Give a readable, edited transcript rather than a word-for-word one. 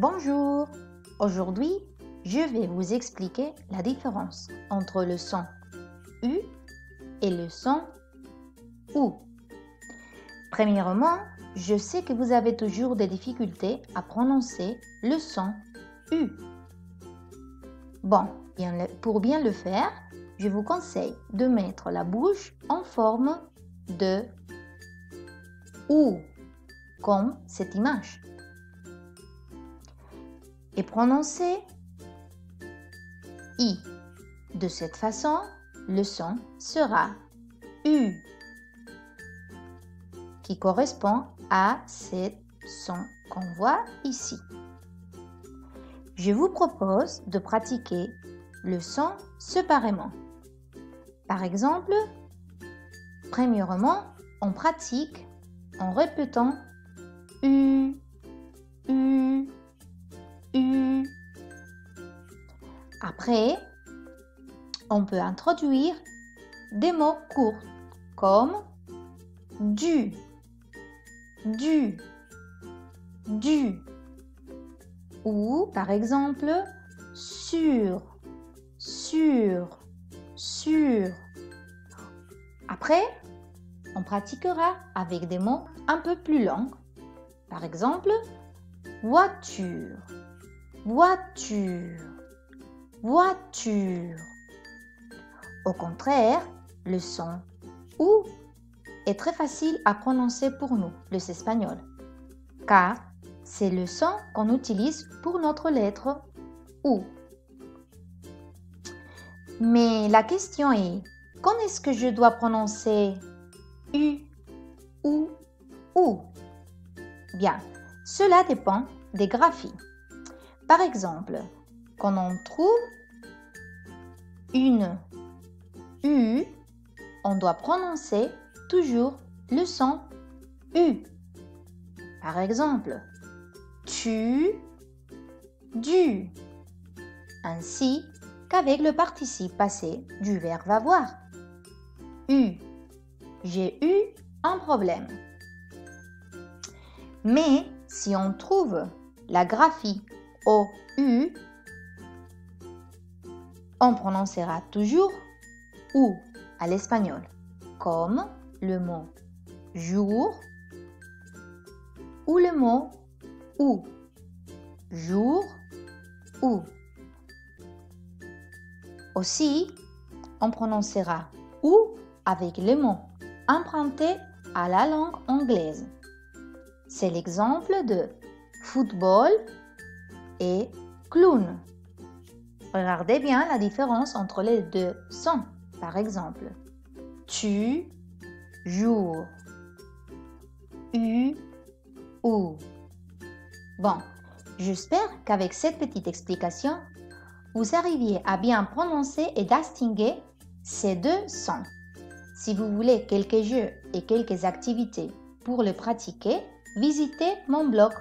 Bonjour, aujourd'hui je vais vous expliquer la différence entre le son U et le son OU. Premièrement, je sais que vous avez toujours des difficultés à prononcer le son U. Bon, pour bien le faire, je vous conseille de mettre la bouche en forme de OU, comme cette image. Et prononcer I. De cette façon, le son sera U, qui correspond à ce son qu'on voit ici. Je vous propose de pratiquer le son séparément. Par exemple, premièrement, on pratique en répétant U, U, U. Après, on peut introduire des mots courts comme du, du, du, ou par exemple sur, sur, sur. Après, on pratiquera avec des mots un peu plus longs. Par exemple, voiture, voiture, voiture. Au contraire, le son OU est très facile à prononcer pour nous, les Espagnols, car c'est le son qu'on utilise pour notre lettre OU. Mais la question est, quand est-ce que je dois prononcer U, OU, OU? Bien, cela dépend des graphies. Par exemple, quand on trouve une U, on doit prononcer toujours le son U. Par exemple, tu, du, ainsi qu'avec le participe passé du verbe avoir. U. J'ai eu un problème. Mais si on trouve la graphie OU, on prononcera toujours OU à l'espagnol, comme le mot jour ou le mot OU. Jour, OU. Aussi, on prononcera OU avec les mots empruntés à la langue anglaise. C'est l'exemple de football et clown. Regardez bien la différence entre les deux sons. Par exemple, tu, jour, U, OU. Bon, j'espère qu'avec cette petite explication, vous arriviez à bien prononcer et distinguer ces deux sons. Si vous voulez quelques jeux et quelques activités pour le pratiquer, visitez mon blog.